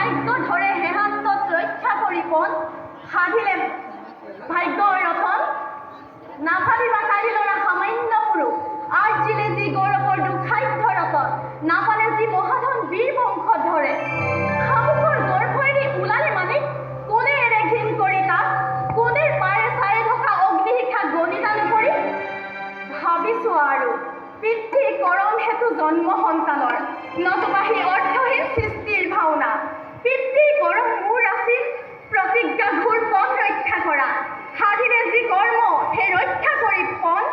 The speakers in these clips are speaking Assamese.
ভাগ্য ধৰে হেহান্তত ৰক্ষা কৰি পণ সাধিলে ভাগ্যৰ ৰতন নাভাবিবা কাঢ়ি লৰা সামান্য পুৰুষ আৰ্জিলে যি গৌৰৱৰ দুঃখাধ্য ৰতন নাপালে যি মহাধন বীৰ বংশ ধৰে শামুকৰ গৰ্ভেৰে ওলালে মানে কোনে এৰে ঘিন কৰি তাক কোনে পাৰে চায়ে থকা অগ্নিশিখা গণিতা নকৰি ভাবিছো আৰু পিতৃ কৰম হেতু জন্ম সন্তানৰ নতুবা সি অৰ্থহীন সৃষ্টিৰ ভাওনা পিতৃ কৰম মোৰ আছিল প্ৰতিজ্ঞা ঘূৰ পণ ৰক্ষা কৰা সাধিলে যি কৰ্ম সেই ৰক্ষা কৰি পণ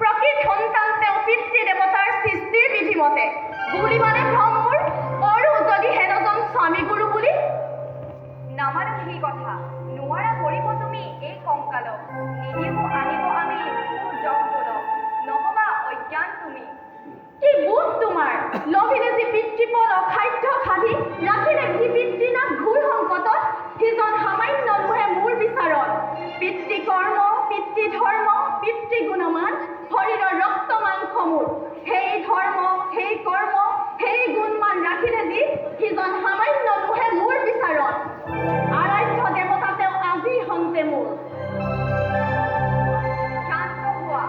প্ৰকৃত সন্তান তেওঁ পিতৃ দেৱতাৰ সৃষ্টিৰ বিধিমতে বুলি মানে ভ্ৰমবোৰ আৰু যদি হেনজন স্বামী গুৰু বুলি নামানো সেই কথা নোৱাৰা কৰিব তুমি এই কংকালক নিদিব আনিব আমি জগবলক নহবা অজ্ঞান তুমি কি বোধ তোমাৰ লভিলে যি পিতৃপদ অখাদ্য সাধি ৰাখিলে যি পিতৃনাথ ঘূৰ সংকটত সিজন সামান্য নোহে মোৰ বিচাৰত পিতৃ কৰ্ম পিতৃ ধৰ্ম পিতৃ গুণমান শৰীৰৰ ৰক্ত মাংস মোৰ সেই ধৰ্ম সেই কৰ্ম সেই গুণমান ৰাখিলে যি সিজন সামান্য নোহে মোৰ বিচাৰত আৰাধ্য দেৱতা তেওঁ আজি হন্তে মোৰ শান্ত হোৱা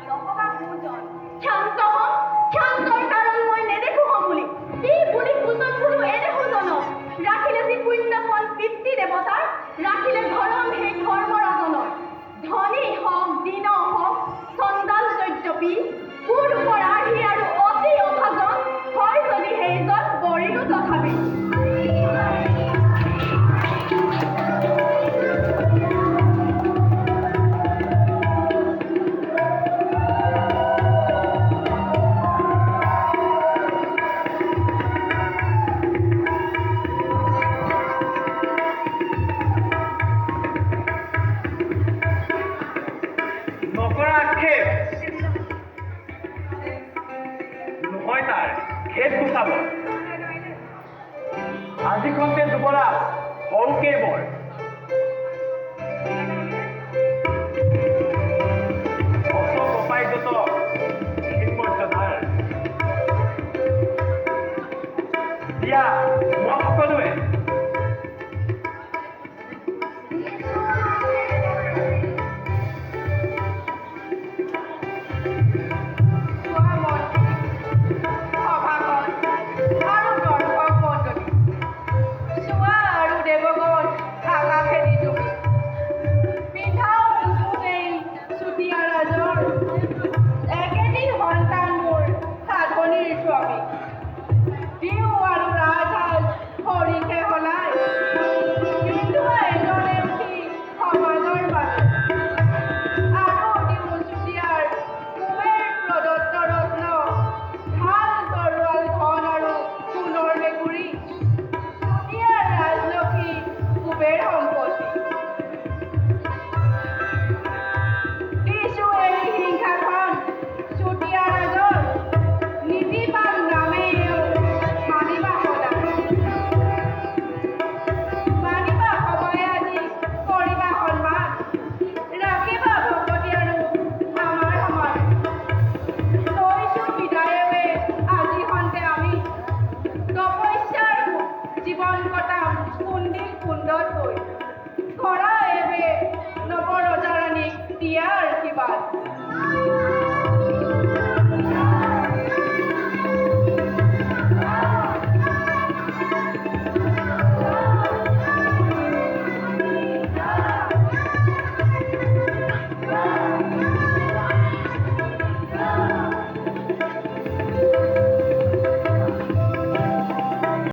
নহবা পূজন শান্ত হম শান্তৰ কাৰণ মই নেদেখো বুলি কি বুলি পূজন বোলো এদেখো জনক ৰাখিলে যি পুণ্যপণ পিতৃ দেৱতাৰ ৰাখিলে ধৰম সেই ধৰ্ম ৰজনৰ ধনী হওক দীন হওক চণ্ডাল যদ্যপি কুৰূপৰ আৰ্হি আৰু অতি অভাজন হয় যদি সেইজন বৰিলো তথাপি আজিখনতে যুৱৰাজ সৰুকে বৰ অশোক অপায়যত মৰ্যাদাৰ দিয়া মই সকলোৱে জীৱন কটাম কুণ্ডিল কুণ্ডত গৈ কৰা এবে নৱ ৰজাৰাণীক দিয়াৰ আশীৰ্বাদ